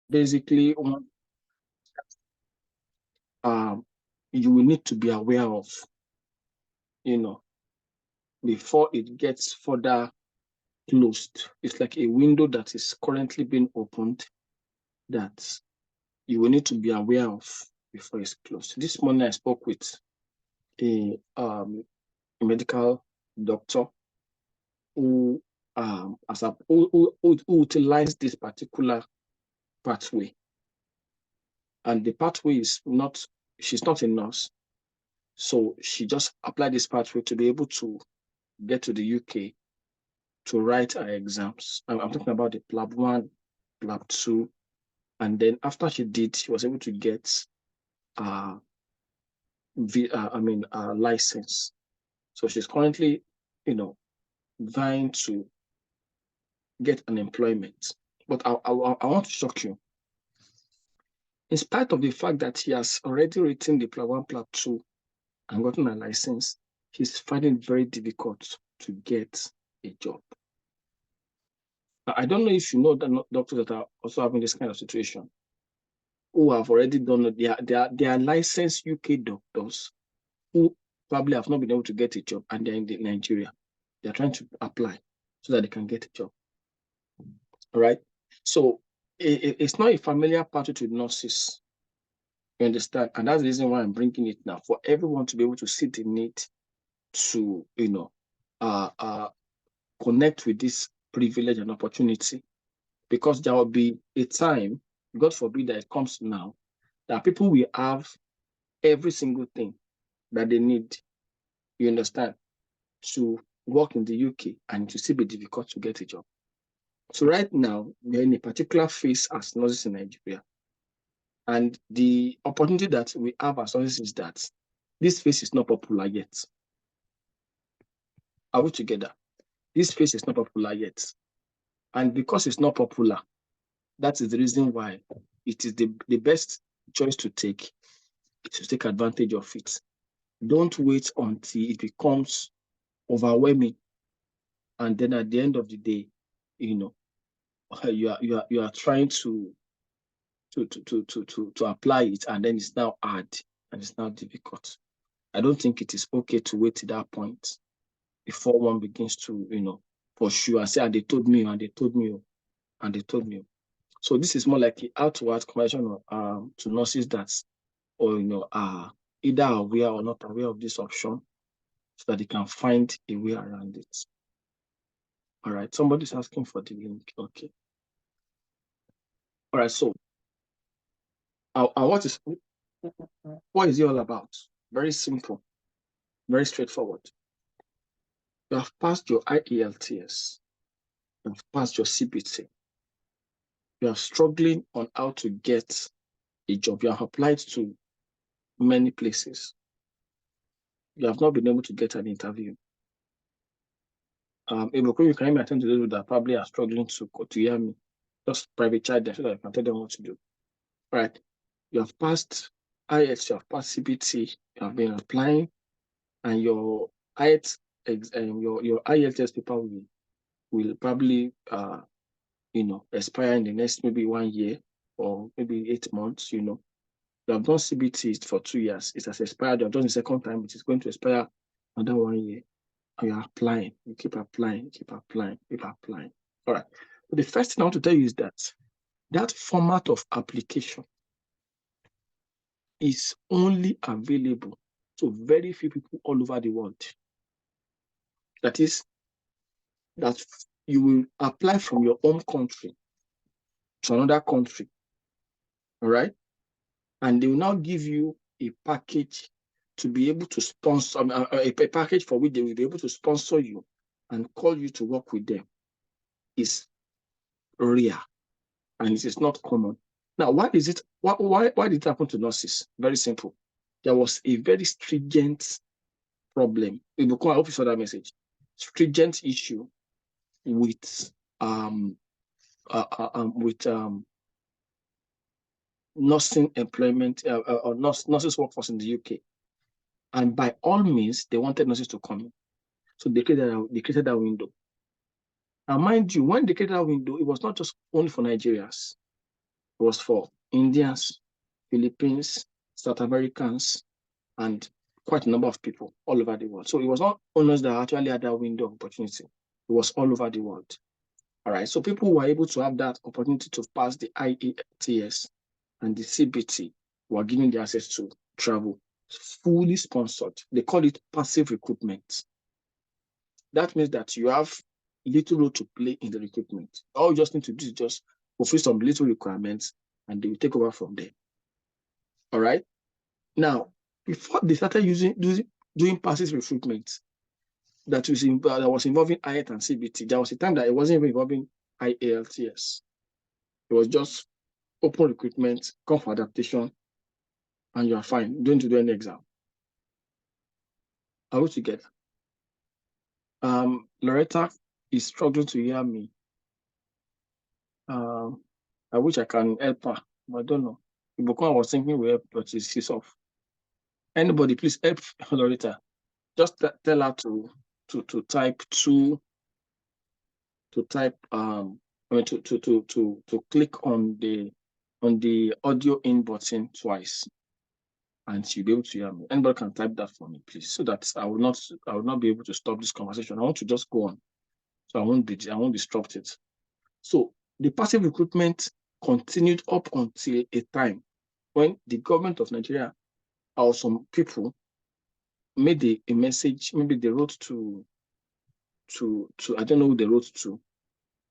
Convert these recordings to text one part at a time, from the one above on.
basically you will need to be aware of, before it gets further closed. It's like a window that is currently being opened that you will need to be aware of before it's closed. This morning I spoke with a medical doctor who who utilized this particular pathway. And the pathway is not, she's not a nurse. So she just applied this pathway to be able to get to the UK to write her exams. I'm talking about the PLAB 1, PLAB 2. And then after she did, she was able to get license. So she's currently, vying to get an employment. But I want to shock you. In spite of the fact that he has already written the PLAB 1, PLAB 2 and gotten a license, he's finding it very difficult to get a job. I don't know if you know that doctors that are also having this kind of situation, who have already done they are licensed UK doctors who probably have not been able to get a job, and they're in Nigeria. They're trying to apply so that they can get a job. All right. So it's not a familiar pathway to nurses. You understand? And that's the reason why I'm bringing it now, for everyone to be able to see the need to, connect with this privilege and opportunity, because there will be a time, God forbid that it comes now, that people will have every single thing that they need, you understand, to work in the UK, and to still be difficult to get a job. So right now, we're in a particular phase as nurses in Nigeria. And the opportunity that we have as nurses is that this phase is not popular yet. Are we together? This phase is not popular yet. And because it's not popular, that is the reason why it is the best choice to take advantage of it. Don't wait until it becomes overwhelming, and then at the end of the day, you are trying to apply it, and then it's now hard and it's now difficult. I don't think it is okay to wait to that point before one begins to pursue and say, and they told me, and they told me, and they told me. So this is more like an outward conversation to nurses that, are either aware or not aware of this option, so that they can find a way around it. All right, somebody's asking for the link. Okay. All right, so what is it all about? Very simple, very straightforward. You have passed your IELTS, you have passed your CBT, you are struggling on how to get a job. You have applied to many places. You have not been able to get an interview. You can attend to those that probably are struggling to hear me. Just private chat them so that I can tell them what to do. All right. You have passed IELTS, you have passed CBT, you have been applying, and your IELTS your IELTS paper will probably expire in the next maybe 1 year or maybe 8 months. You have done CBT for 2 years, it has expired. You have done the second time, it is going to expire another 1 year, and you're applying. You keep applying, keep applying, keep applying. All right. But the first thing I want to tell you is that format of application is only available to very few people all over the world. That is, that you will apply from your home country to another country. All right. And they will now give you a package to be able to sponsor, a package for which they will be able to sponsor you and call you to work with them. Is rare, and it is not common. Now, why did it happen to nurses? Very simple. There was a very stringent problem. I hope you saw that message. Stringent issue with nursing employment or nurses workforce in the UK, and by all means, they wanted nurses to come in. So they created that window. Now, mind you, when they created that window, it was not just only for Nigerians. It was for Indians, Philippines, South Americans, and quite a number of people all over the world. So it was not owners that actually had that window of opportunity. It was all over the world. All right. So people were able to have that opportunity to pass the IELTS and the CBT were given the access to travel, fully sponsored. They call it passive recruitment. That means that you have little role to play in the recruitment. All you just need to do is just fulfill some little requirements and they will take over from there. All right. Now, before they started doing passive recruitment that was involving IELTS and CBT, there was a time that it wasn't even involving IELTS. It was just open recruitment, come for adaptation, and you are fine. You don't need to do any exam. Are we together? Loretta is struggling to hear me. I wish I can help her, but I don't know. Ibukun was thinking we help, but she's off. Anybody, please help Loretta. Just tell her to type to type to click on the audio in button twice, and she'll be able to hear me. Anybody can type that for me, please, so that I will not be able to stop this conversation. I want to just go on, so I won't disrupt it. So the passive recruitment continued up until a time when the government of Nigeria or some people made a message. Maybe they wrote to I don't know who they wrote to,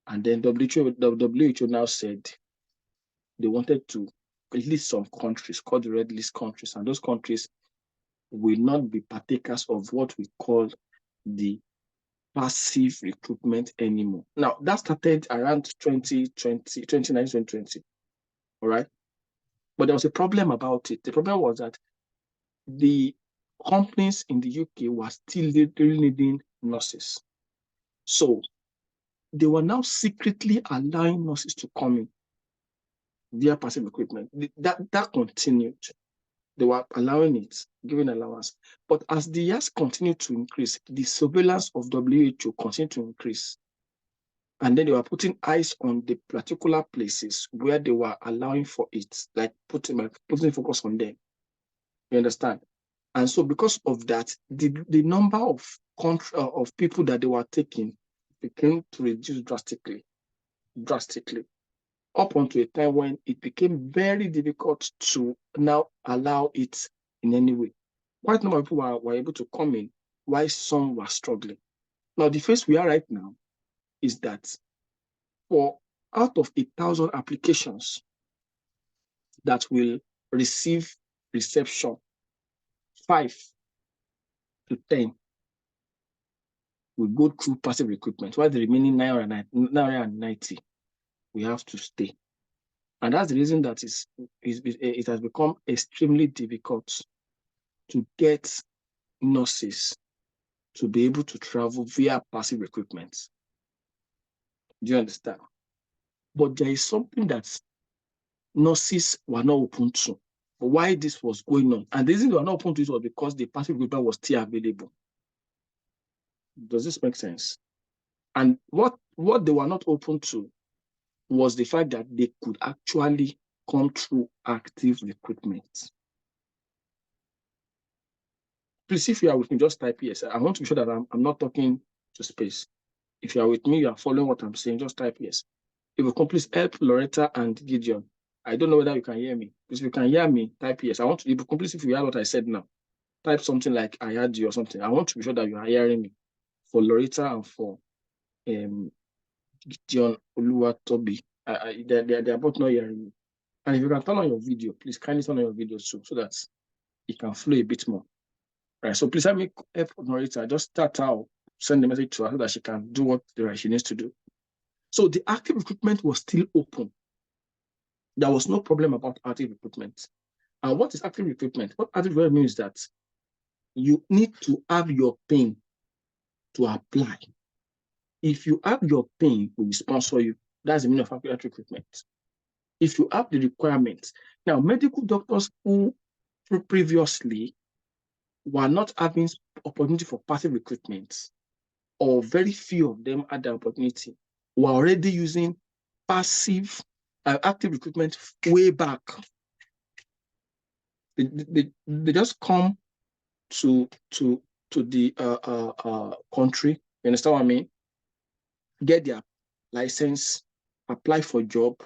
and then WHO now said they wanted to list some countries called the red list countries, and those countries will not be partakers of what we call the passive recruitment anymore. Now, that started around 2020, 2019, 2020. All right. But there was a problem about it. The problem was that the companies in the UK were still really needing nurses. So they were now secretly allowing nurses to come in via passive recruitment. That continued. They were allowing it, giving allowance. But as the years continued to increase, the surveillance of WHO continued to increase. And then they were putting eyes on the particular places where they were allowing for it, like putting focus on them. You understand? And so because of that, the number of people that they were taking began to reduce drastically, up until a time when it became very difficult to now allow it in any way. Quite a number of people were able to come in while some were struggling. Now, the phase we are right now is that for out of 1,000 applications that will receive reception, 5 to 10 will go through passive recruitment, while the remaining 990 we have to stay. And that's the reason that it has become extremely difficult to get nurses to be able to travel via passive recruitment. Do you understand? But there is something that nurses were not open to. Why this was going on? And the reason they were not open to it was because the passive recruitment was still available. Does this make sense? And what they were not open to was the fact that they could actually come through active recruitment. Please, if you are with me, just type yes. I want to be sure that I'm not talking to space. If you are with me, you are following what I'm saying, just type yes. If you can please help Loretta and Gideon. I don't know whether you can hear me. If you can hear me, type yes. I want to, if you can please, if you hear what I said now, type something like I heard you or something. I want to be sure that you are hearing me for Loretta and for Gideon Oluwatobi. They are both not hearing me. And if you can turn on your video, please kindly turn on your video too, so that it can flow a bit more. Right. So please help me help Loretta. Just start out, send the message to her so that she can do what she needs to do. So the active recruitment was still open. There was no problem about active recruitment. And what is active recruitment? What active recruitment means is that you need to have your PIN to apply. If you have your PIN, we will sponsor you. That's the meaning of active recruitment. If you have the requirements. Now, medical doctors who previously were not having opportunity for passive recruitment, or very few of them had the opportunity, were already using passive active recruitment way back. They just come to the country. You understand what I mean? Get their license, apply for job,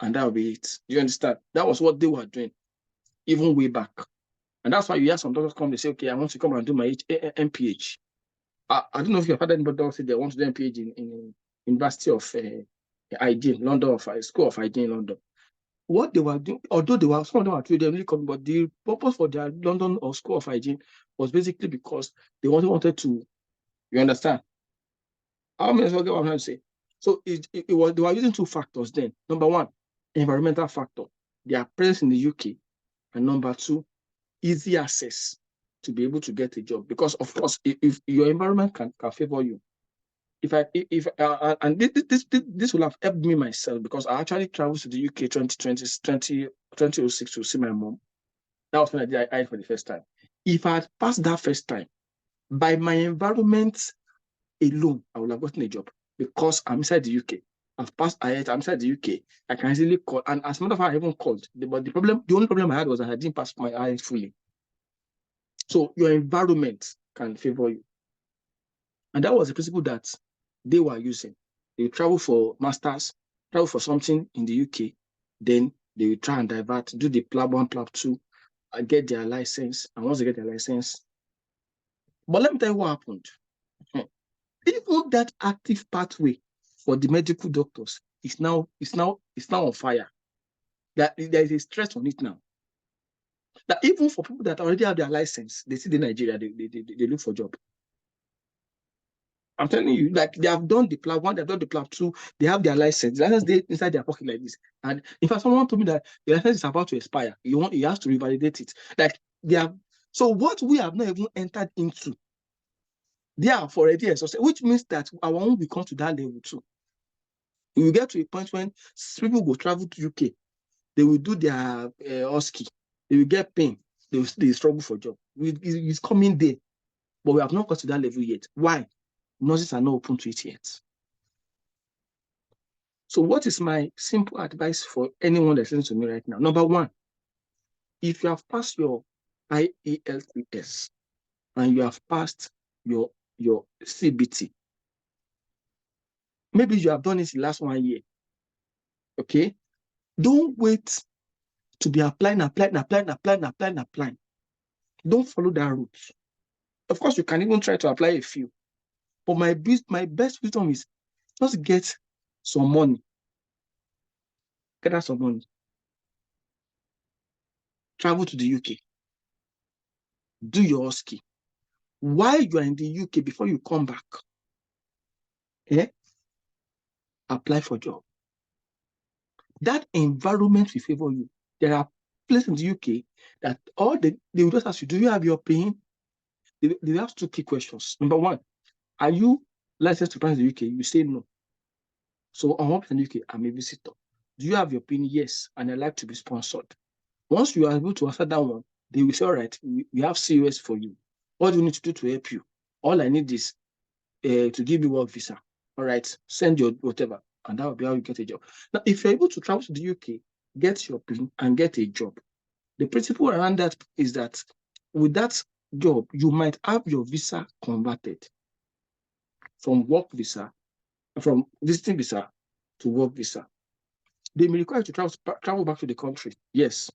and that'll be it. You understand? That was what they were doing, even way back. And that's why you hear some doctors come, they say, okay, I want to come and do my MPH. I don't know if you've had anybody say they want to do MPH in University of Hygiene, London, or School of Hygiene in London. What they were doing, although they were, some of them were told they really coming, but the purpose for their London or School of Hygiene was basically because they wanted to, you understand? How many forget what I'm trying to say? So it was, they were using two factors then. Number one, environmental factor, their presence in the UK, and number two, easy access to be able to get a job. Because of course, if your environment can favor you, and this will have helped me myself, because I actually traveled to the UK 2006 to see my mom. That was when I did I for the first time. If I had passed that first time, by my environment alone, I would have gotten a job, because I'm inside the UK. I've passed IELTS, I'm inside the UK. I can easily call, and as a matter of fact, I even called. But the only problem I had was that I didn't pass my IELTS fully. So your environment can favor you. And that was the principle that they were using. They would travel for masters, travel for something in the UK, then they would try and divert, do the PLAB 1, PLAB 2, and get their license. And once they get their license, but let me tell you what happened. Even that active pathway for the medical doctors is now on fire. There is a stress on it now. That even for people that already have their license, they see in Nigeria, they look for a job. I'm telling you, like, they have done the PLAB 1, they've done the PLAB 2, they have their license. The license they inside their pocket like this. And in fact, someone told me that the license is about to expire. He has to revalidate it. Like, they have. So what we have not even entered into, they have already exhausted, which means that our own will come to that level too. We will get to a point when people will travel to UK, they will do their OSCE, they will get pain, they will struggle for job. It's coming there, but we have not got to that level yet. Why? Nurses are not open to it yet. So what is my simple advice for anyone that's listening to me right now? Number one, if you have passed your IELTS and you have passed your CBT, maybe you have done it the last 1 year, okay? Don't wait to be applying. Don't follow that route. Of course, you can even try to apply a few, but my best wisdom is just get some money. Gather some money. Travel to the UK. Do your OSCE. While you are in the UK, before you come back, apply for a job. That environment will favor you. There are places in the UK that they will just ask you, do you have your PIN? They ask two key questions. Number one, are you licensed to practice in the UK? You say no. So on what in the UK, I'm a visitor. Do you have your PIN? Yes, and I'd like to be sponsored. Once you are able to answer that one, they will say, all right, we have COS for you. What do you need to do to help you? All I need is to give you work visa. All right, send your whatever, and that will be how you get a job. Now, if you're able to travel to the UK, get your PIN and get a job, the principle around that is that with that job, you might have your visa converted from visiting visa to work visa. They may require you to travel back to the country, yes,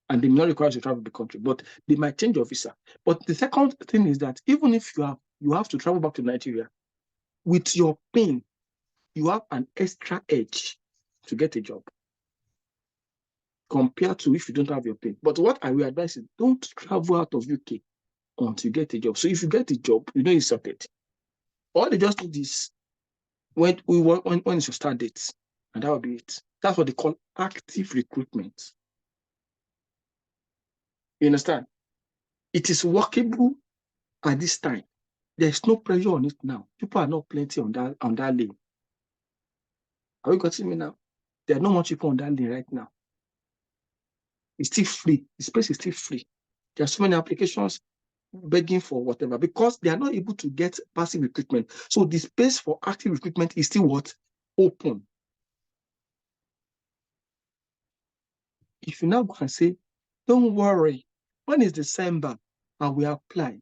and they may not require you to travel to the country, but they might change your visa. But the second thing is that even if you have to travel back to Nigeria, with your PIN, you have an extra edge to get a job compared to if you don't have your PIN. But what I will advise is don't travel out of UK until you get a job. So if you get a job, you know it's sorted. All they just need is when is your start date, and that will be it. That's what they call active recruitment. You understand? It is workable at this time. There's no pressure on it now. People are not plenty on that lane. Are you getting me now? There are not much people on that lane right now. It's still free. The space is still free. There are so many applications begging for whatever because they are not able to get passive recruitment. So the space for active recruitment is still what? Open. If you now go and say, don't worry, when is December, I will apply.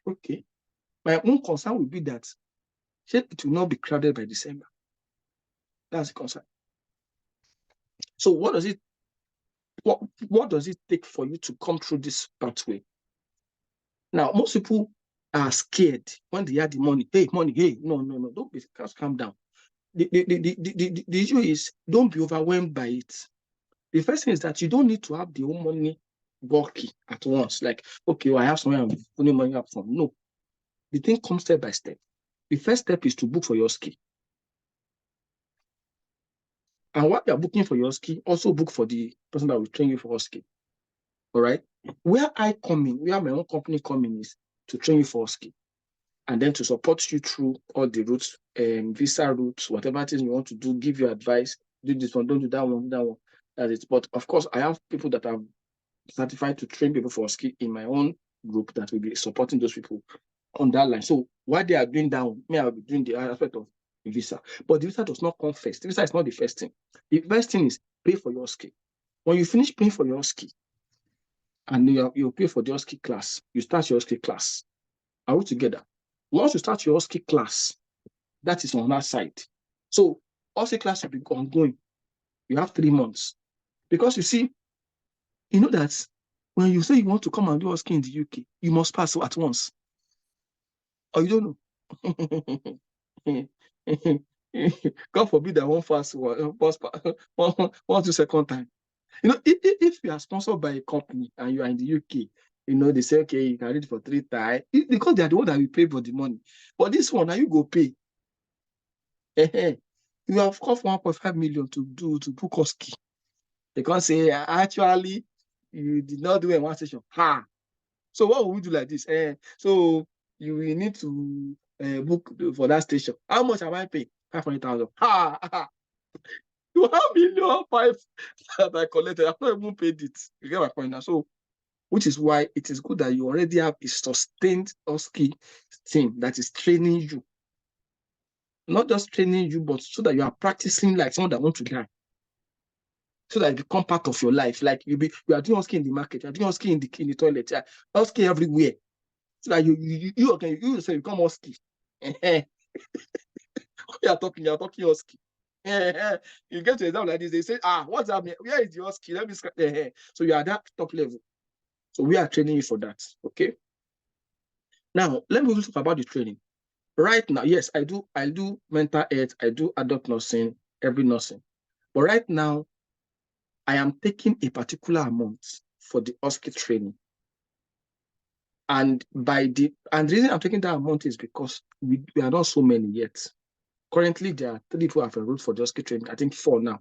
Okay. My own concern will be that it will not be crowded by December. That's the concern. So what does it take for you to come through this pathway? Now, most people are scared when they have the money. Hey, money, hey, no, don't be, calm down. The issue is, don't be overwhelmed by it. The first thing is that you don't need to have the whole money bulky at once. Like, okay, well, I have somewhere I'm putting money up from. No. The thing comes step by step. The first step is to book for your ski. And while you're booking for your ski, also book for the person that will train you for ski. All right? Where my own company coming is to train you for ski. And then to support you through all the routes, visa routes, whatever it is you want to do, give you advice, do this one, don't do that one, That's it. But of course, I have people that are certified to train people for ski in my own group that will be supporting those people on that line. So while they are doing that one, I will be doing the aspect of the visa. But the visa does not come first. The visa is not the first thing. The first thing is pay for your ski. When you finish paying for your ski, and you pay for the ski class, you start your ski class. Are we together? Once you start your ski class, that is on that side. So ski class will be ongoing. You have 3 months. Because you see, you know that when you say you want to come and do ski in the UK, you must pass at once. Or you don't know. God forbid that one fast one to second time. You know, if you are sponsored by a company and you are in the UK, you know, they say, okay, you can read for 3 times because they are the one that will pay for the money. But this one, now you go pay. You have cost 1.5 million to book ski. They can't say, actually, you did not do it in one station. Ha! So what will we do like this? So you will need to book for that station. How much am I paying? 500,000. Ha! You have 1,500,000 that I collected. I've not even paid it. You get my point now. So, which is why it is good that you already have a sustained ski team that is training you. Not just training you, but so that you are practicing like someone that wants to learn. So that it become part of your life. Like you are doing ski in the market, you are doing ski in the toilet, ski everywhere. So that you yourself become husky. You are talking husky. You get to exam like this, they say, what's happening? Where is the husky? Let me scratch the hair. So you are that top level. So we are training you for that. Okay. Now let me talk about the training. Right now, yes, I do mental health, I do adult nursing, every nursing. But right now, I am taking a particular amount for the husky training. And the reason I'm taking that amount is because we are not so many yet. Currently, there are 3 people who have enrolled for the husky training. I think 4 now.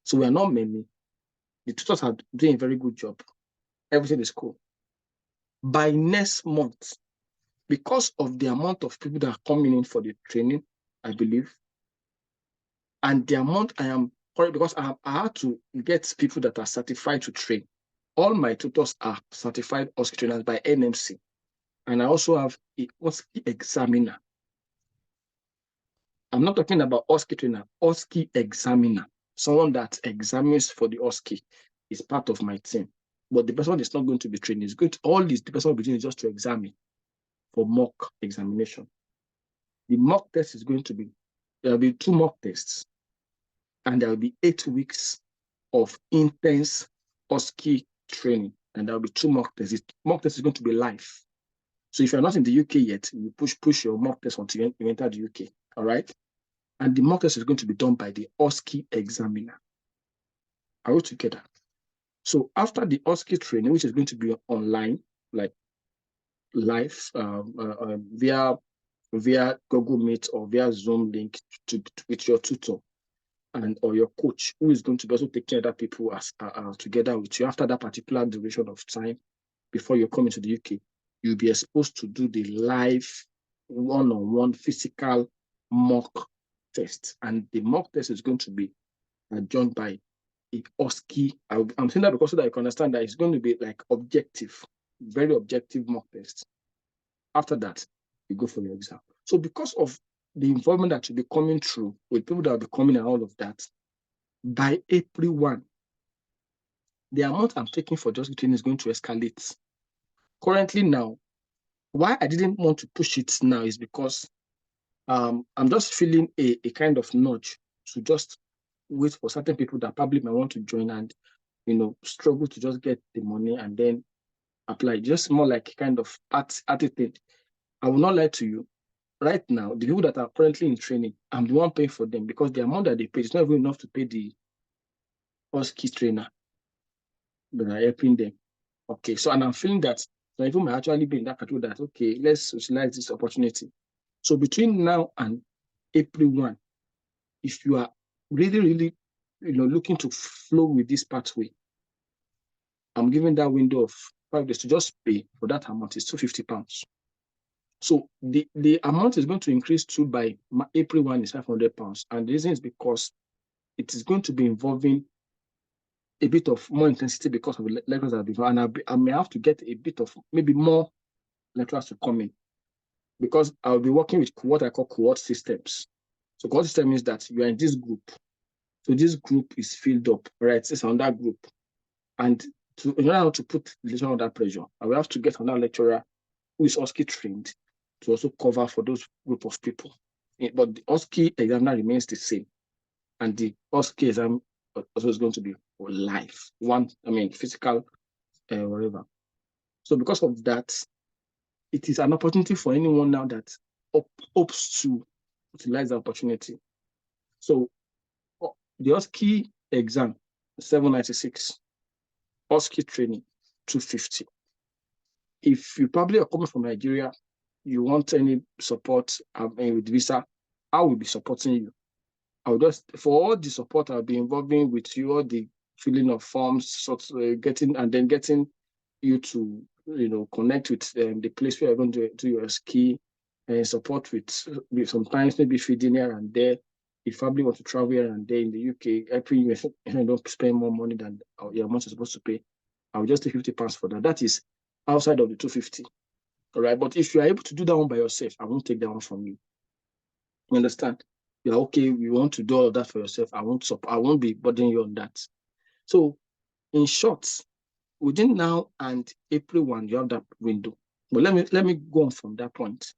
So we are not many. The tutors are doing a very good job. Everything is cool. By next month, because of the amount of people that are coming in for the training, I believe, and the amount I am, because I had to get people that are certified to train. All my tutors are certified husky trainers by NMC. And I also have a husky examiner. I'm not talking about husky trainer, husky examiner. Someone that examines for the husky is part of my team. But the person is not going to be trained. It's going to, all this, the person will be doing is just to examine for mock examination. The mock test is going to be, there will be 2 mock tests. And there will be 8 weeks of intense husky training. And there will be 2 mock tests. The mock test is going to be live. So if you're not in the UK yet, you push your mock test until you enter the UK. All right? And the mock test is going to be done by the husky examiner. Are we together? So after the husky training, which is going to be online, like live, via Google Meet or via Zoom link with your tutor and or your coach, who is going to be also taking other people as together with you after that particular duration of time before you come into the UK, you'll be exposed to do the live one-on-one physical mock test. And the mock test is going to be joined by a husky. I'm saying that because so that you can understand that it's going to be like objective, very objective mock test. After that, you go for your exam. So because of the involvement that you'll be coming through with people that will be coming and all of that, by April 1, the amount I'm taking for just training is going to escalate. Currently now, why I didn't want to push it now is because I'm just feeling a kind of nudge to just wait for certain people that probably might want to join and, struggle to just get the money and then apply. Just more like kind of attitude. I will not lie to you. Right now, the people that are currently in training, I'm the one paying for them because the amount that they pay is not even enough to pay the husky trainer that are helping them. Okay, so and I'm feeling that some people might actually be in that category that, okay, let's utilize this opportunity. So between now and April 1, if you are really, really, looking to flow with this pathway, I'm giving that window of 5 days to just pay for that amount. It's £250. So the amount is going to increase to by April 1 is £500. And the reason is because it is going to be involving a bit of more intensity because of the lecturers that before, and I may have to get a bit of maybe more lecturers to come in because I'll be working with what I call cohort systems. So cohort system means that you are in this group. So this group is filled up, right? It's on that group. And in order to put the lecturer under pressure, I will have to get another lecturer who is OSCE trained to also cover for those group of people. But the OSCE examiner remains the same. And the OSCE exam also is going to be live, physical, whatever. So because of that, it is an opportunity for anyone now that hopes to utilize the opportunity. So the OSCE exam, 796, OSCE training, 250. If you probably are coming from Nigeria, you want any support with visa, I will be supporting you. I'll just, for all the support I'll be involving with you, all the filling of forms, getting you to, connect with the place where you're going to do your ski and support with sometimes maybe feeding here and there. If you probably want to travel here and there in the UK, every year you don't spend more money than your amount you're supposed to pay. I'll just take £50 for that. That is outside of the 250. All right. But if you are able to do that one by yourself, I won't take that one from you. You understand? You're okay, you want to do all of that for yourself. I won't be burdening you on that. So in short, within now and April 1, you have that window. But let me go on from that point.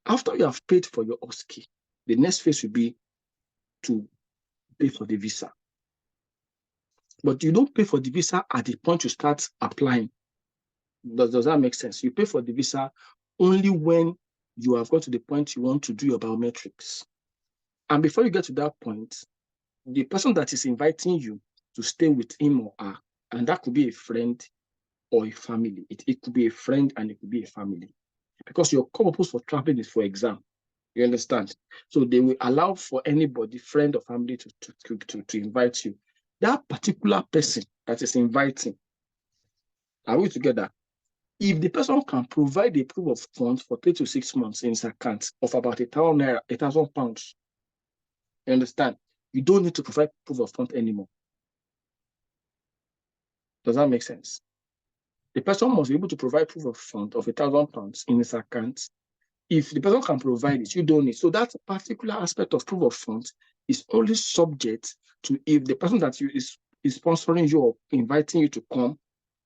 After you have paid for your OSCE, the next phase will be to pay for the visa. But you don't pay for the visa at the point you start applying. Does that make sense? You pay for the visa only when you have got to the point you want to do your biometrics. And before you get to that point, the person that is inviting you to stay with him or her, and that could be a friend or a family. It could be a friend and it could be a family. Because your core purpose for traveling is for exam. You understand? So they will allow for anybody, friend or family, to invite you. That particular person that is inviting, are we together? If the person can provide a proof of funds for 3 to 6 months in his account of about £1,000, you understand? You don't need to provide proof of fund anymore. Does that make sense? The person must be able to provide proof of fund of £1,000 in his account. If the person can provide it, you don't need. So that particular aspect of proof of funds is only subject to if the person that is sponsoring you or inviting you to come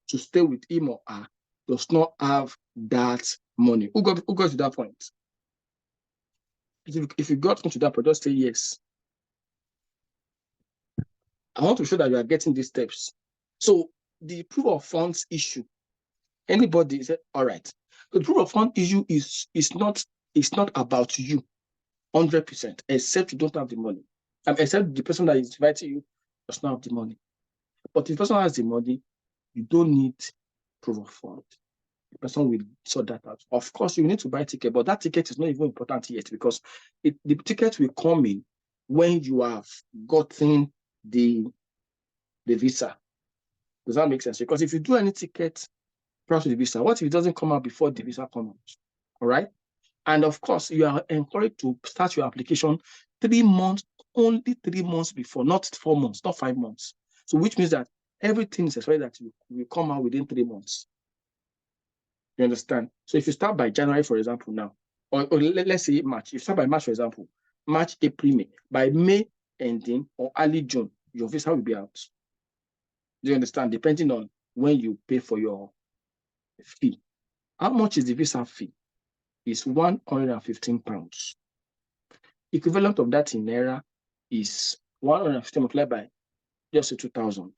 to stay with him or her does not have that money. Who got to that point? If you got to that point, just say yes. I want to show that you are getting these steps. So the proof of funds issue, anybody said, all right. The proof of fund issue is not about you 100%, except you don't have the money. Except the person that is inviting you does not have the money. But if the person has the money, you don't need proof of fund. The person will sort that out. Of course, you need to buy a ticket, but that ticket is not even important yet because the ticket will come in when you have gotten the visa. Does that make sense? Because if you do any ticket prior to the visa, what if it doesn't come out before the visa comes out? All right. And of course, you are encouraged to start your application 3 months, only 3 months before, not 4 months, not 5 months. So which means that everything is expected that you will come out within 3 months. You understand? So if you start by January, for example, now, or let's say March, if you start by March, for example, March, April, May, by May ending or early June, your visa will be out. Do you understand? Depending on when you pay for your fee. How much is the visa fee? It's £115. Equivalent of that in naira is 150 multiplied by just 2,000.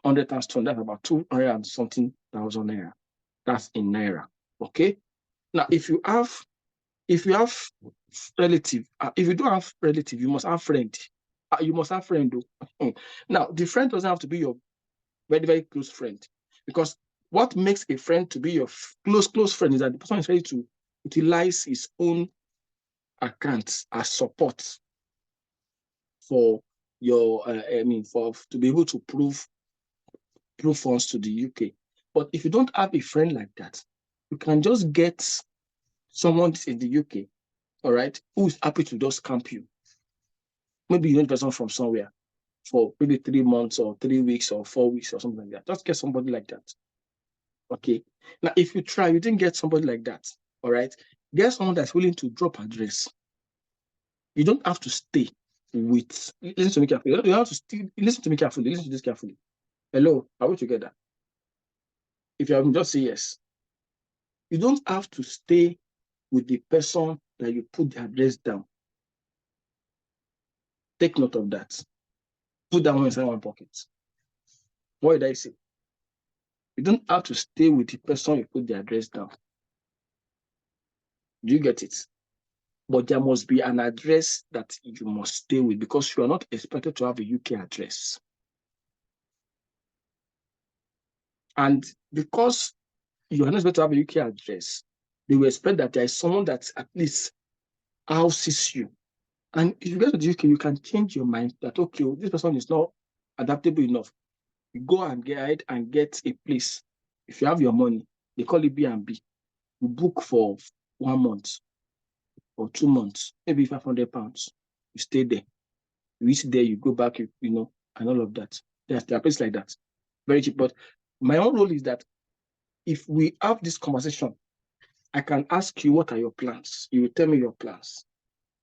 100 times 200, that's about 200 and something thousand naira. That's in naira. Okay. Now, if you have relative, if you don't have relative, you must have friend. You must have friend though. Now, the friend doesn't have to be your very, very close friend, because what makes a friend to be your close friend is that the person is ready to utilize his own accounts as support for your, to be able to prove funds to the UK. But if you don't have a friend like that, you can just get someone in the UK, all right, who is happy to just camp you. Maybe you know the person from somewhere for maybe 3 months or 3 weeks or 4 weeks or something like that. Just get somebody like that. Okay. Now, if you try, you didn't get somebody like that, all right, get someone that's willing to drop address. You don't have to stay with, listen to me carefully. You have to still listen to me carefully. Listen to this carefully. Hello, are we together? If you haven't, just say yes. You don't have to stay with the person that you put the address down. Take note of that. Put that one inside one pocket. What did I say? You don't have to stay with the person you put the address down. Do you get it? But there must be an address that you must stay with, because you are not expected to have a UK address. And because you are not expected to have a UK address, they will expect that there is someone that at least houses you. And if you get to the UK, you can change your mind that, okay, this person is not adaptable enough. You go and get a place. If you have your money, they call it B&B. You book for 1 month or 2 months, maybe £500. You stay there. You eat there, you go back, and all of that. There are places like that. Very cheap. But my own role is that if we have this conversation, I can ask you, what are your plans? You will tell me your plans.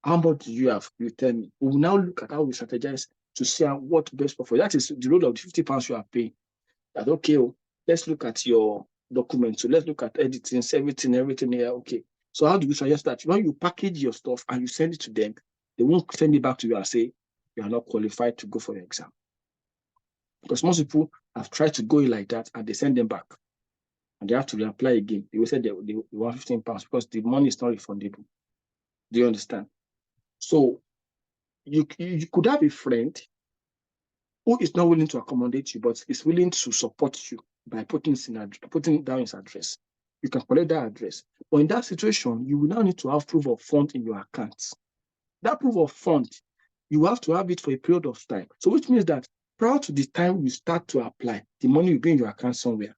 How much do you have? You tell me. We will now look at how we strategize to see what best for you. That is the role of the £50 you are paying. That, okay, let's look at your documents. So let's look at editing, everything here. Okay. So how do we suggest that? When you package your stuff and you send it to them, they won't send it back to you and say you are not qualified to go for your exam. Because most people have tried to go in like that and they send them back. And they have to reapply again. They will say they want £15 because the money is not refundable. Do you understand? So you could have a friend who is not willing to accommodate you, but is willing to support you by putting down his address. You can collect that address. But in that situation, you will now need to have proof of fund in your account. That proof of fund, you have to have it for a period of time. So which means that prior to the time you start to apply, the money will be in your account somewhere.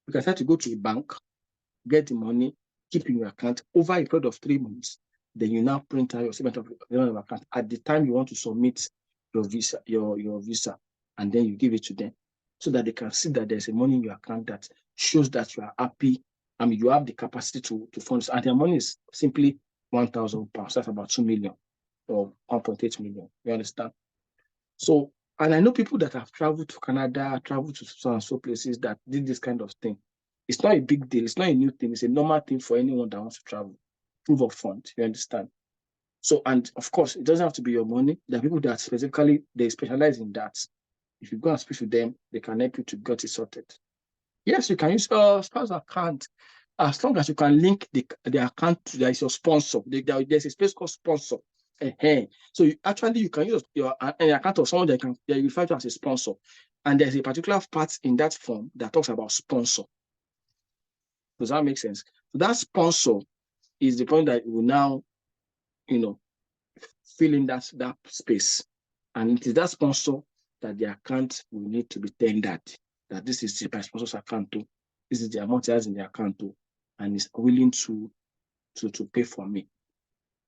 You can start to go to a bank, get the money, keep in your account over a period of 3 months. Then you now print out your statement of account at the time you want to submit your visa, your visa, and then you give it to them so that they can see that there's a money in your account that shows that you are happy. I mean, you have the capacity to fund, and their money is simply £1,000. That's about 2 million or 1.8 million. You understand? So, and I know people that have traveled to Canada, traveled to so and so places that did this kind of thing. It's not a big deal. It's not a new thing. It's a normal thing for anyone that wants to travel. Proof of fund. You understand? So, and of course, it doesn't have to be your money. There are people that specifically, they specialize in that. If you go and speak to them, they can help you to get it sorted. Yes, you can use spouse account as long as you can link the account to your sponsor. There's a space called sponsor. So you can use an account of someone that you refer to as a sponsor, and there's a particular part in that form that talks about sponsor. Does that make sense? So that sponsor is the point that you will now, fill in that space, and it is that sponsor that the account will need to be tendered. That this is my sponsor's account too. This is the amount he has in the account too, and is willing to pay for me.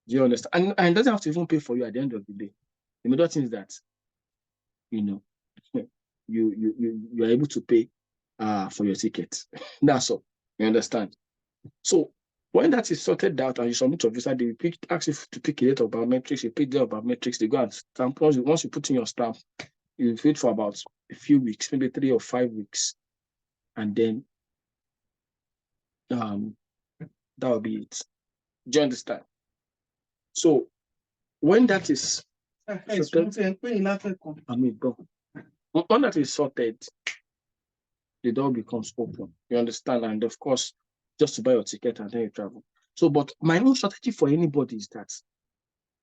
Do you understand? And it doesn't have to even pay for you at the end of the day. The major thing is that you are able to pay for your ticket. That's all. You understand? So when that is sorted out and you submit your visa, they will ask you to pick a date of biometrics. You pick the date of biometrics. They go and stamp. Once you put in your stamp, you wait for about a few weeks, maybe 3 or 5 weeks, and then that will be it. Do you understand? So when that is sorted, when that is sorted, the door becomes open. You understand? And of course, just to buy your ticket and then you travel. So, but my own strategy for anybody is that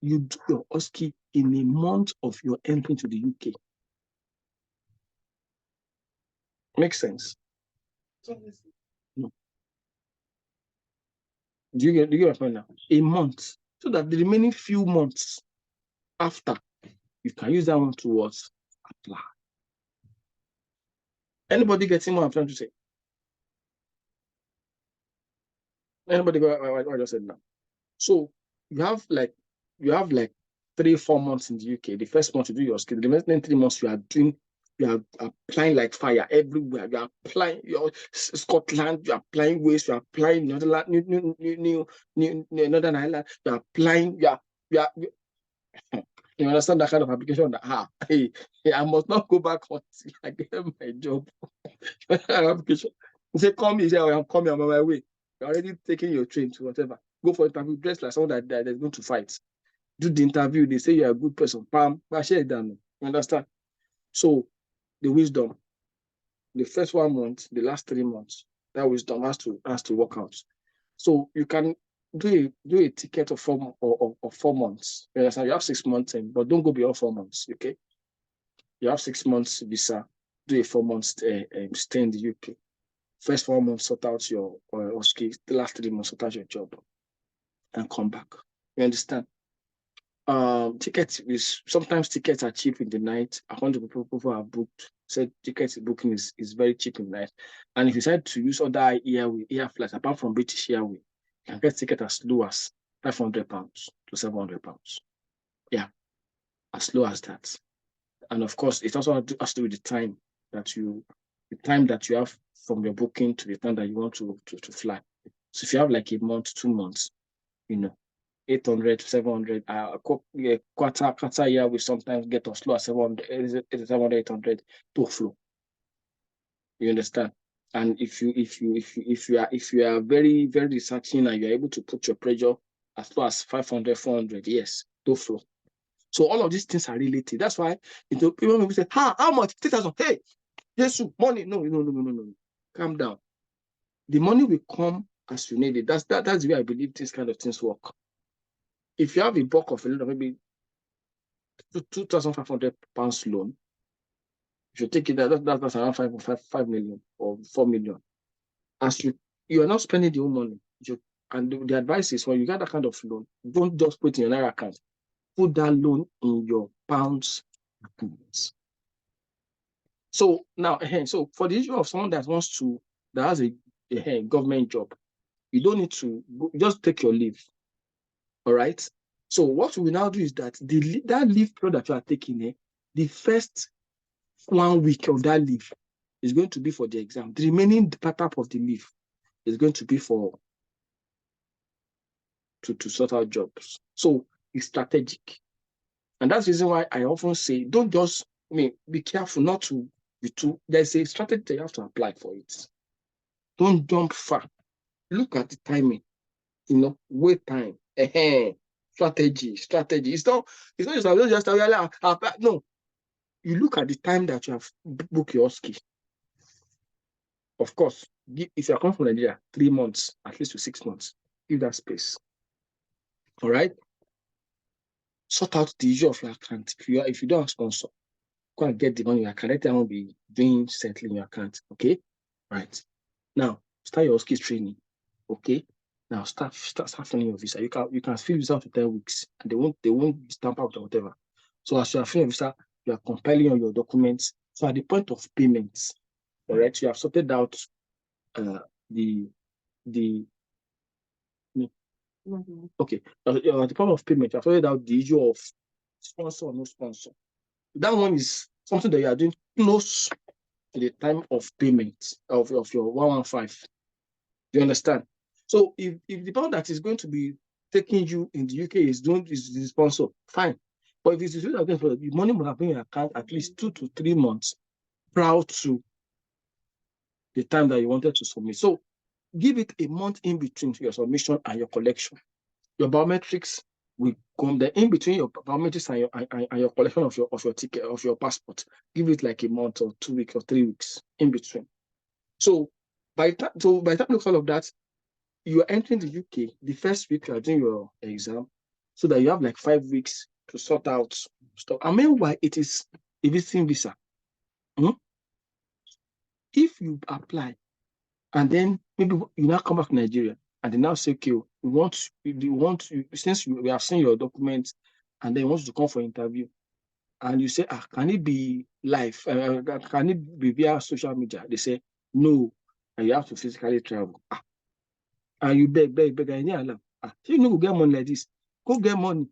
you do your OSCE in a month of your entry to the UK. Makes sense? No. Do you get my point now? A month. So that the remaining few months after, you can use that one towards apply. Anybody getting what I'm trying to say? Anybody got what I just said now? So you have like 3-4 months in the UK. The first month you do your skill. The remaining 3 months you are applying like fire everywhere. You are applying your Scotland. You are applying Wales. You are applying Netherlands, Northern Ireland. You are applying. You understand that kind of application? That hey, I must not go back until I get my job. Application. You say, call me. You say, I'm coming. I'm on my way. You're already taking your train to whatever. Go for interview. Dress like someone that is going to fight. Do the interview. They say you're a good person. Bam. Share it down. You understand? So the wisdom, the first 1 month, the last 3 months, that wisdom has to work out. So you can do a ticket of 4 months. You understand? You have 6 months in, but don't go beyond 4 months. Okay. You have 6 months visa. Do a 4 months stay in the UK. First 4 months, sort out your skills. The last 3 months, sort out your job, and come back. You understand? Tickets sometimes tickets are cheap in the night. According to people who have booked, said tickets booking is very cheap in the night. And if you decide to use other air flights apart from British Airways, you can get tickets as low as £500 to £700. Yeah, as low as that. And of course, it also has to do with the time that you have from your booking to the time that you want to fly. So if you have like a month, 2 months, 800, 700, quarter year, we sometimes get as low as 700, 800 to flow. You understand? And if you are very, very researching and you're able to put your pressure as low as 500, 400, yes, to flow. So all of these things are related. That's why people say, how much? 3,000. Hey, yes, money. No. Calm down. The money will come as you need it. That's the way I believe these kind of things work. If you have a bulk of a loan of maybe £2,500 loan, if you take it, that's around 5 million or 4 million. As you are not spending the whole money. And the advice is when you get that kind of loan, don't just put it in your Naira account. Put that loan in your pounds account. So now, so for the issue of someone that has a government job, you don't need to just take your leave. All right. So what we now do is that that leave period that you are taking, the first 1 week of that leave is going to be for the exam. The remaining part of the leave is going to be for to sort out jobs. So it's strategic. And that's the reason why I often say, don't just, be careful not to be too, there's a strategy that you have to apply for it. Don't jump far. Look at the timing, wait time, strategy. It's not just no. You look at the time that you have booked your ski. Of course, if you're coming from Nigeria, 3 months, at least to 6 months, give that space. All right. Sort out the issue of your account. If you don't have sponsor, go and get the money in your account. Let them be doing settling your account. Okay. Right. Now start your skills training. Okay. Now start filling your visa. You can fill visa for 10 weeks, and they won't stamp out or whatever. So as you are filling visa, you are compiling all your documents. So at the point of payments, all right, you have sorted out the okay. At the point of payment, you have sorted out the issue of sponsor or no sponsor. That one is something that you are doing close to the time of payment of your 115. Do you understand? So if the person that is going to be taking you in the UK is the sponsor, fine. But if it's the money will have been in your account at least 2 to 3 months prior to the time that you wanted to submit. So give it a month in between your submission and your collection. Your biometrics will come there in between your biometrics and your collection of your ticket, of your passport. Give it like a month or 2 weeks or 3 weeks in between. So by the time you all of that, you are entering the UK. The first week you are doing your exam, so that you have like 5 weeks to sort out stuff. And meanwhile, it is a visiting visa. If you apply and then maybe you now come back to Nigeria and they now say, okay, since we have seen your documents and they want you to come for interview, and you say, can it be live? Can it be via social media? They say, no, and you have to physically travel. And you beg, and you know, go get money like this. Go get money.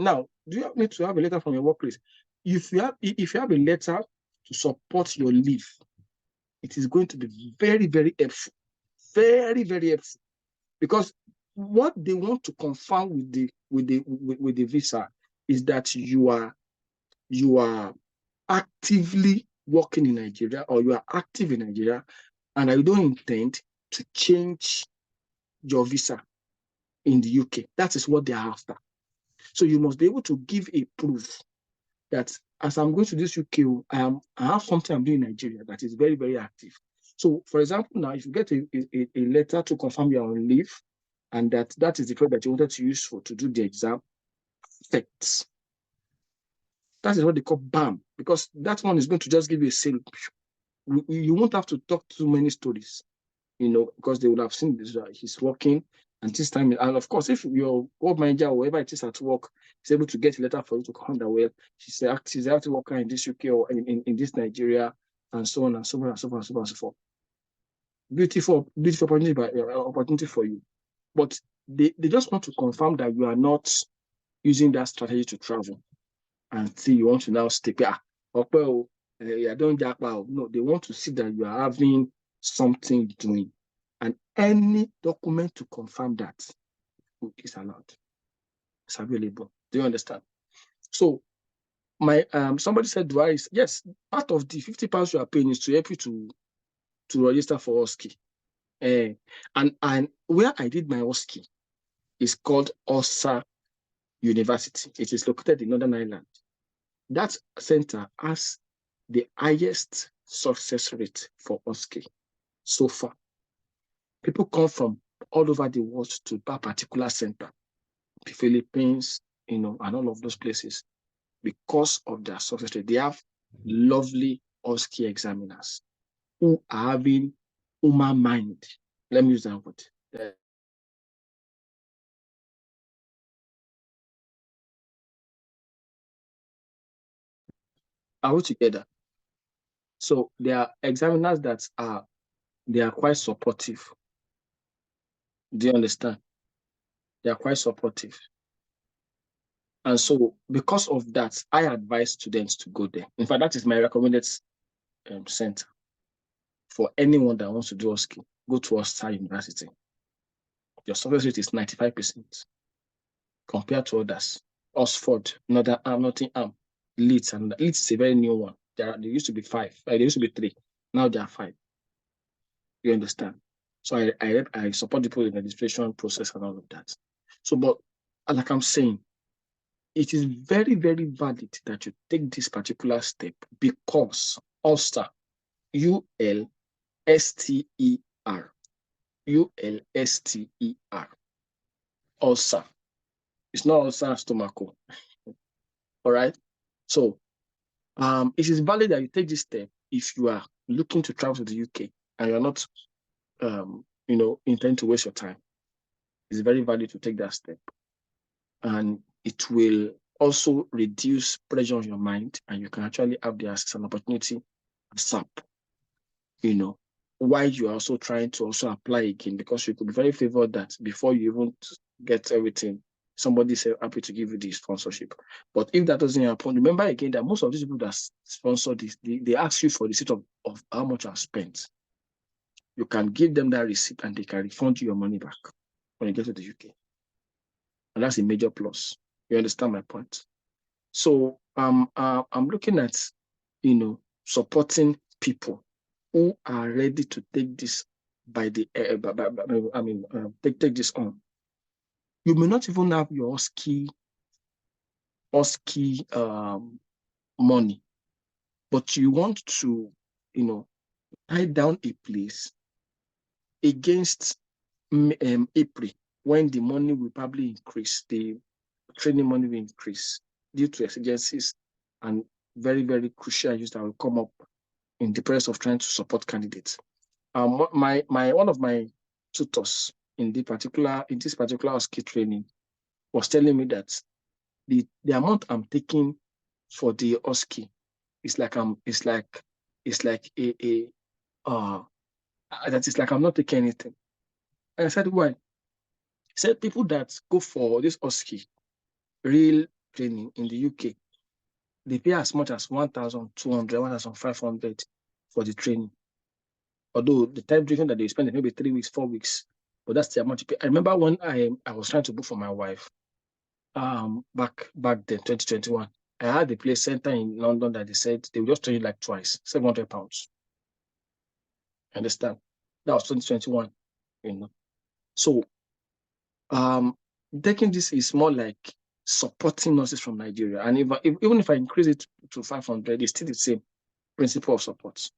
Now, do you need to have a letter from your workplace? If you have a letter to support your leave, it is going to be very, very helpful. Very, very helpful. Because what they want to confirm with the visa is that you are actively working in Nigeria, or you are active in Nigeria, and I don't intend to change your visa in the UK. That is what they are after. So you must be able to give a proof that as I'm going to this UK, I have something I'm doing in Nigeria that is very, very active. So, for example, now if you get a letter to confirm you're on leave, and that is the credit that you wanted to use to do the exam, perfect. That is what they call BAM, because that one is going to just give you a sale. You won't have to talk too many stories, because they will have seen this, he's working, and this time, and of course, if your work manager or whoever it is at work is able to get a letter for you to come that way, she's an active worker in this UK or in this Nigeria, and so on and so on and so on and so on and so forth. Beautiful opportunity for you. But they just want to confirm that you are not using that strategy to travel and see you want to now stay. No, they want to see that you are having something doing. And any document to confirm that is allowed. It's available. Do you understand? So somebody said, yes, part of the £50 you are paying is to help you to register for OSCE. And where I did my OSCE is called OSA University. It is located in Northern Ireland. That center has the highest success rate for OSCE so far. People come from all over the world to that particular center, the Philippines, and all of those places, because of their success rate. They have lovely OSCE examiners who are having human mind. Let me use that word. Are we together? So there are examiners that they are quite supportive. Do you understand? They are quite supportive. And so because of that, I advise students to go there. In fact, that is my recommended center for anyone that wants to do OSCE. Go to Ulster University. Your success rate is 95% compared to others. Oxford, Nottingham, Leeds, and Leeds is a very new one. There used to be 5. There used to be 3. Now there are 5. You understand? So I support the registration process and all of that. So, but like I'm saying, it is very, very valid that you take this particular step, because Ulster, ULSTER, ULSTER, Ulcer. It's not Ulcer stomachache. All right. So, it is valid that you take this step if you are looking to travel to the UK and you're not, intend to waste your time. It's very valid to take that step, and it will also reduce pressure on your mind, and you can actually have the access and opportunity ASAP, while you are also trying to also apply again, because you could be very favored that before you even get everything, somebody is happy to give you the sponsorship. But if that doesn't happen, remember again that most of these people that sponsor this, they ask you for the receipt of how much I've spent. You can give them that receipt and they can refund you your money back when you get to the UK. And that's a major plus. You understand my point? So I'm looking at, supporting people who are ready to take this take this on. You may not even have your OSCE money, but you want to, tie down a place against April, when the money will probably increase, the training money will increase due to exigencies and very, very crucial issues that will come up in the process of trying to support candidates. One of my tutors in this particular OSCE training was telling me that the amount I'm taking for the OSCE is like I'm not taking anything. And I said, why? He said people that go for this OSCE real training in the UK, they pay as much as 1,200, 1,500 for the training. Although the time duration that they spend maybe 3 weeks, 4 weeks, but that's the amount you pay. I remember when I was trying to book for my wife, back then, 2021, I had a place center in London that they said they would just charge you like twice, £700. Understand? That was 2021, So, taking this is more like supporting nurses from Nigeria. And even if I increase it to 500, it's still the same principle of support.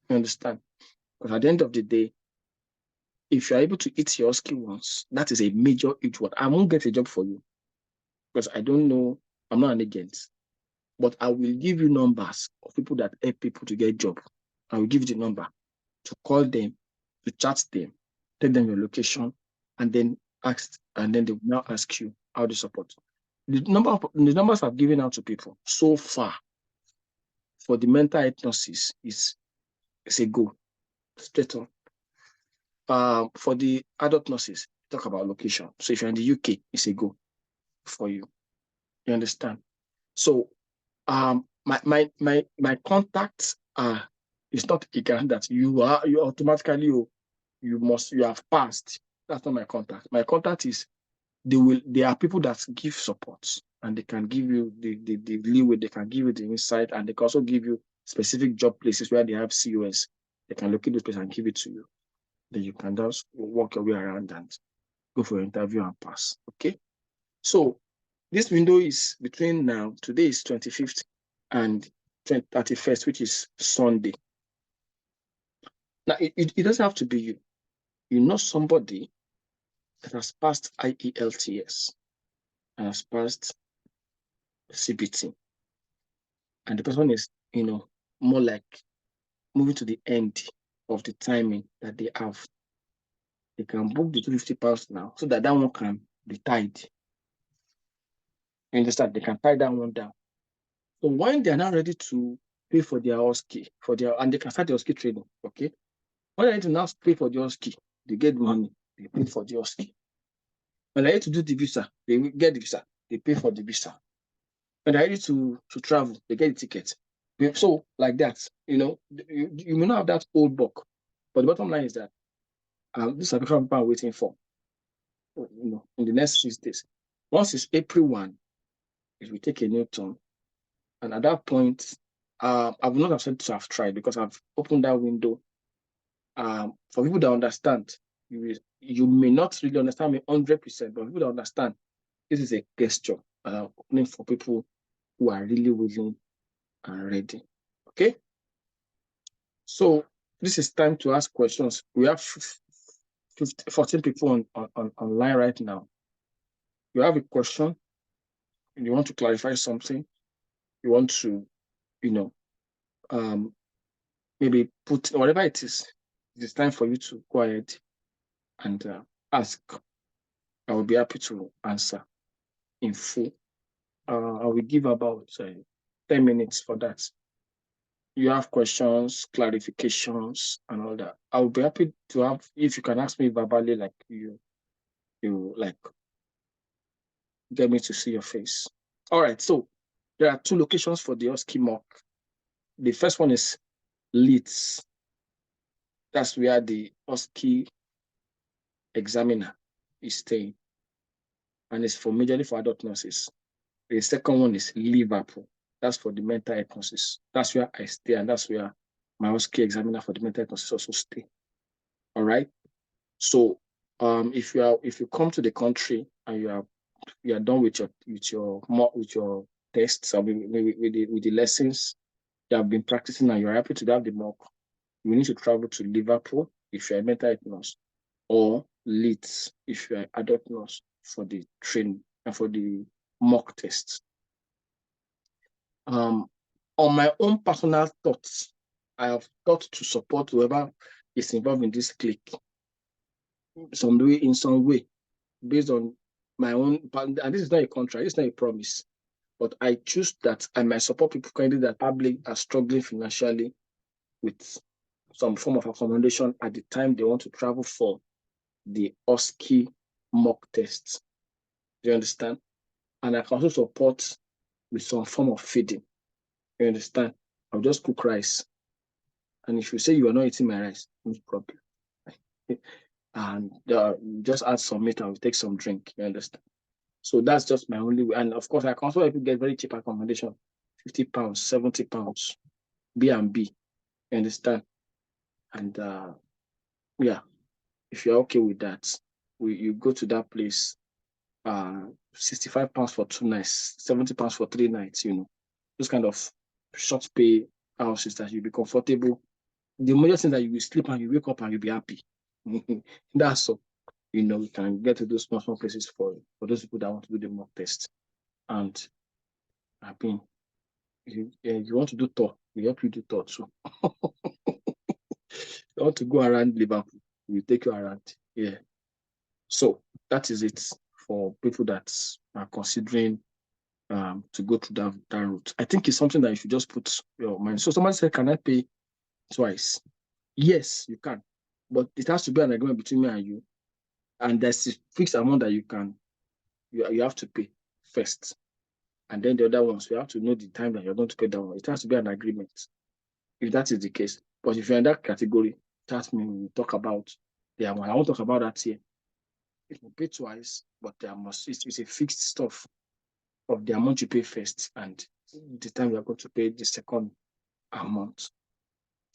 You understand? Because at the end of the day, if you're able to eat your skill once, that is a major huge one. I won't get a job for you because I don't know, I'm not an agent, but I will give you numbers of people that help people to get a job. I will give you the number to call them, to chat them, tell them your location, and then they will now ask you how to support. The numbers I've given out to people so far for the mental health nurses is a go, straight on. For the adult nurses, talk about location. So if you're in the UK, it's a go for you. You understand? So my contacts are, it's not a guarantee that you automatically you have passed. That's not my contact. My contact is they are people that give support, and they can give you the leeway, they can give you the insight, and they can also give you specific job places where they have COS. They can locate those places and give it to you. Then you can just walk your way around and go for an interview and pass. Okay. So this window is between now, today is 25th and 31st, which is Sunday. Now, it doesn't have to be you. You know somebody that has passed IELTS and has passed CBT, and the person is, more like moving to the end of the timing that they have. They can book the £250 now so that one can be tied. You understand? They can tie that one down. So when they are now ready to pay for their OSCE, and they can start the OSCE training, okay? When they need to now pay for the OSCE, they get money, they pay for the OSCE. When they need to do the visa, they get the visa, they pay for the visa. When they're ready to travel, they get the ticket. So like that, you may not have that old book, but the bottom line is that this is what people are waiting for, in the next 6 days. Once it's April 1, it will take a new turn. And at that point, I would not have said to have tried, because I've opened that window. For people that understand, you may not really understand me 100%, but people that understand, this is a gesture opening for people who are really willing and ready. Okay? So this is time to ask questions. We have 14 people online right now. You have a question, and you want to clarify something, you want to, maybe put whatever it is time for you to go ahead and ask. I will be happy to answer in full. I will give about 10 minutes for that. You have questions, clarifications, and all that. I will be happy to have, if you can ask me verbally, like you like get me to see your face. All right, so there are 2 locations for the OSCE mock. The first one is Leeds. That's where the OSCE examiner is staying, and it's majorly for adult nurses. The second one is Liverpool. That's for the mental health nurses. That's where I stay, and that's where my house care examiner for the mental health nurses also stay. All right. So if you come to the country and you are done with your tests or with the lessons you have been practicing and you're happy to have the mock, you need to travel to Liverpool if you're a mental health nurse, or Leeds if you're an adult nurse for the training and for the mock tests. On my own personal thoughts, I have thought to support whoever is involved in this clique in some way, based on my own, and this is not a contract, it's not a promise, but I choose that I might support people currently that probably are struggling financially with some form of accommodation at the time they want to travel for the OSCE mock tests. Do you understand? And I can also support with some form of feeding. You understand? I'll just cook rice. And if you say you are not eating my rice, no problem. And just add some meat and we'll take some drink. You understand? So that's just my only way. And of course, I can also help you get very cheap accommodation, £50, £70, B&B. You understand? And yeah, if you're okay with that, you go to that place, £65 for 2 nights, £70 for 3 nights, those kind of short pay houses that you'll be comfortable. The major thing that you will sleep and you wake up and you'll be happy. That's all. We can get to those small places for those people that want to do the mock test. And I mean, if you want to do tour, we help you do tour too. You want to go around Liverpool, we take you around. Yeah. So that is it for people that are considering to go through that route. I think it's something that you should just put your mind. So somebody said, can I pay twice? Yes, you can. But it has to be an agreement between me and you. And there's a fixed amount that you have to pay first. And then the other ones, you have to know the time that you're going to pay that one. It has to be an agreement, if that is the case. But if you're in that category, that means we talk about the amount. I won't talk about that here. It will pay twice, but it's a fixed stuff of the amount you pay first and the time you're going to pay the second amount.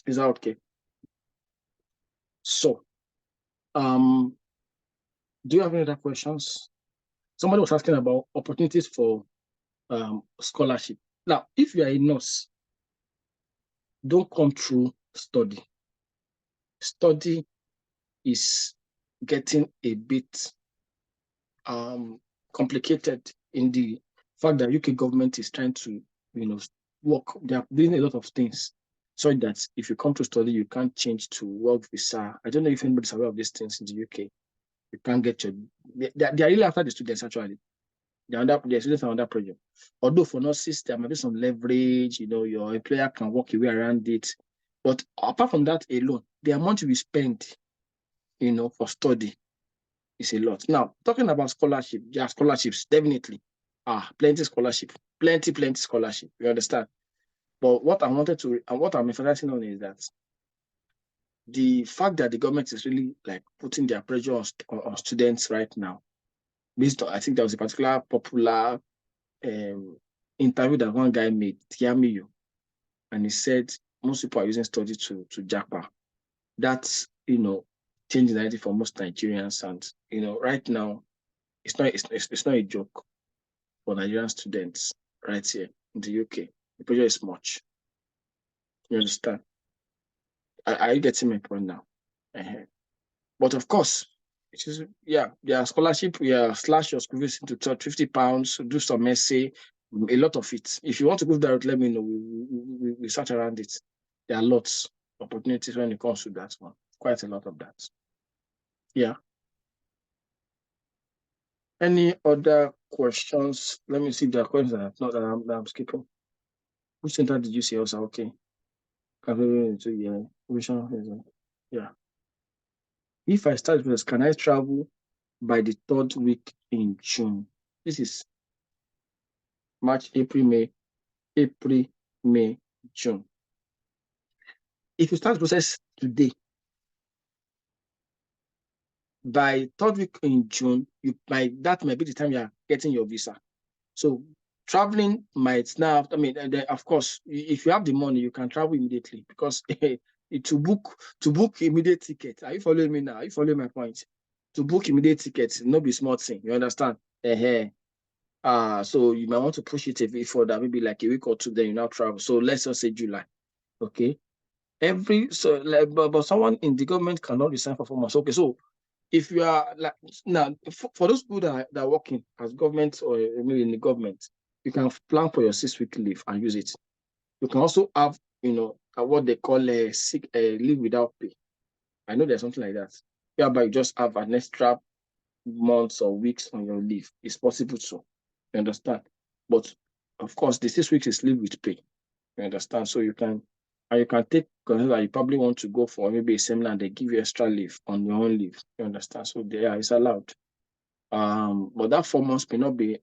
Is that okay? So, do you have any other questions? Somebody was asking about opportunities for scholarship. Now, if you are a nurse, don't come through study. Study is getting a bit complicated in the fact that UK government is trying to, work. They are doing a lot of things so that if you come to study, you can't change to work visa. I don't know if anybody's aware of these things in the UK. You can't get they are really after the students actually. The students are under pressure. Although for nurses, there might be some leverage, your employer can work your way around it. But apart from that alone, the amount we spend, for study is a lot. Now, talking about scholarship, there are scholarships, definitely. Plenty scholarship, plenty scholarship. You understand? But what I'm emphasizing on is that the fact that the government is really like putting their pressure on students right now, based on, I think there was a particular popular interview that one guy made, Tiamiyu, and he said most people are using study to japa. That's changing the narrative for most Nigerians, and right now it's not a joke for Nigerian students right here in the UK. The pressure is much. You understand? Are you getting my point now? But of course, it is, their scholarship, slash your school fees into £50, do some essay, a lot of it. If you want to go that route, let me know. We search around it. There are lots of opportunities when it comes to that one. Quite a lot of that. Yeah. Any other questions? Let me see if there are questions that I'm skipping. Which center did you see also? Okay. Yeah. If I start with this, can I travel by the 3rd week in June? This is March, April, May, June. If you start the process today, by 3rd week in June, that might be the time you are getting your visa. So traveling might now, I mean, of course, if you have the money, you can travel immediately because to book immediate ticket. Are you following me now? Are you following my point? To book immediate tickets, no be small thing. You understand? So you might want to push it a bit further, maybe like a week or two, then you now travel. So let's just say July. Okay. But someone in the government cannot resign for 4 months. Okay, so if you are like now for those people that are working as government or maybe in the government, you can plan for your 6 week leave and use it. You can also have, what they call a sick leave without pay. I know there's something like that. Whereby you just have an extra months or weeks on your leave. It's possible to, you understand? But of course, the 6 weeks is leave with pay. You understand? So you can take, consider you probably want to go for maybe a seminar and they give you extra leave on your own leave. You understand? So yeah, it's allowed. But that 4 months may not be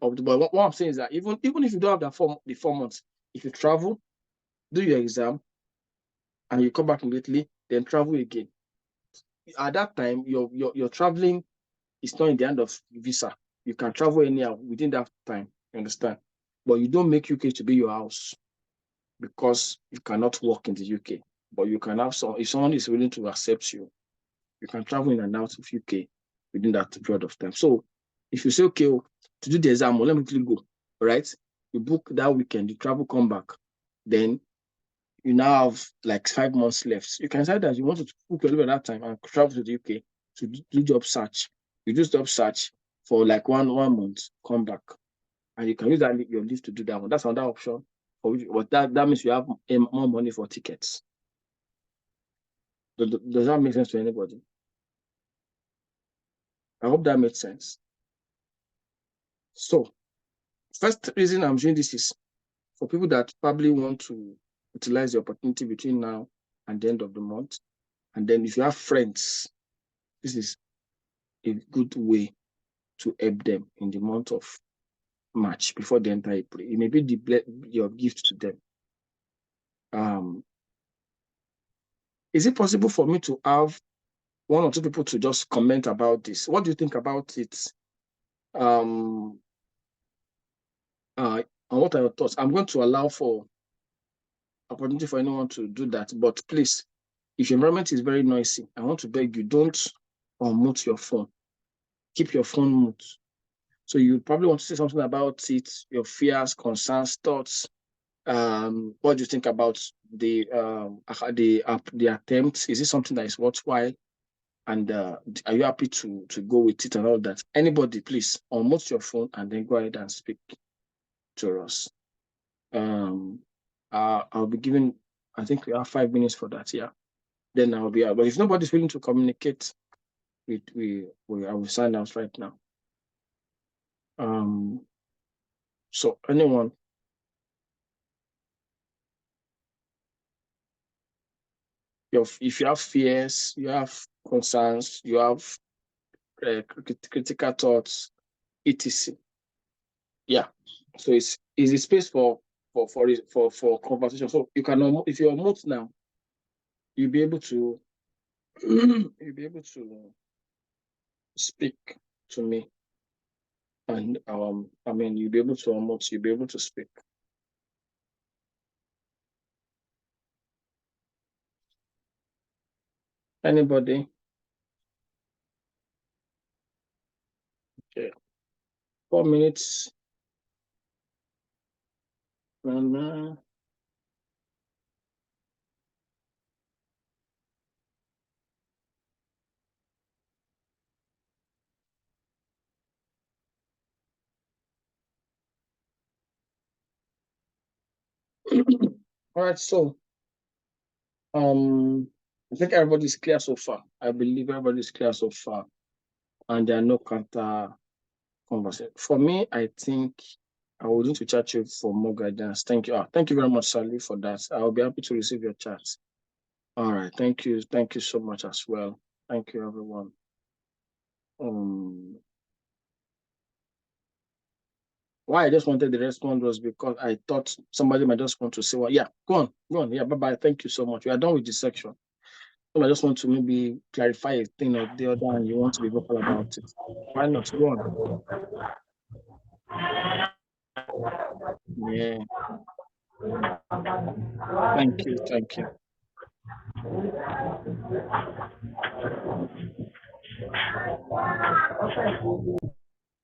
up to, but what I'm saying is that even if you don't have the 4 months, if you travel, do your exam, and you come back immediately, then travel again. At that time, your traveling is not in the end of visa. You can travel anyhow within that time. You understand? But you don't make UK to be your house because you cannot work in the UK. But you can have some, if someone is willing to accept you, you can travel in and out of UK within that period of time. So if you say, okay, to do the exam, let me quickly go, right? You book that weekend, you travel, come back, then you now have like 5 months left. You can decide that you want to book a little bit at that time and travel to the UK to do job search. You do job search for like one month, come back, and you can use that your leave to do that one. That's another option. But that means you have more money for tickets. Does that make sense to anybody? I hope that makes sense. So, first reason I'm doing this is for people that probably want to utilize the opportunity between now and the end of the month. And then if you have friends, this is a good way to help them in the month of March before they enter April. It may be your gift to them. Is it possible for me to have one or two people to just comment about this? What do you think about it? And what are your thoughts? I'm going to allow for opportunity for anyone to do that, but please, if your environment is very noisy, I want to beg you, don't unmute your phone. Keep your phone mute. So you probably want to say something about it, your fears, concerns, thoughts. What do you think about the attempt? Is it something that is worthwhile? And are you happy to go with it and all that? Anybody, please unmute your phone and then go ahead and speak to us. I'll be giving, I think we have 5 minutes for that. Yeah. Then I'll be out. But if nobody's willing to communicate, I will sign out right now. So anyone? If you have fears, you have concerns, you have critical thoughts, etc. Yeah. So it's a space for conversation. So you can, if you're mute now, you'll be able to speak to me, and I mean you'll be able to unmute, you'll be able to speak. Anybody? Okay. 4 minutes. And, all right, so I think everybody's clear so far. I believe everybody's clear so far, and there are no counter conversation. For me, I think I will need to chat you for more guidance. Thank you. Thank you very much, Sally, for that. I'll be happy to receive your chat. All right, thank you. Thank you so much as well. Thank you, everyone. Why I just wanted the response was because I thought somebody might just want to say, well, yeah, go on. Yeah, bye-bye. Thank you so much. We are done with this section. So I just want to maybe clarify a thing or the other, and you want to be vocal about it. Why not? Go on. Yeah. Thank you. Thank you.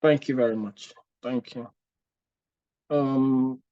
Thank you very much. Thank you. Um,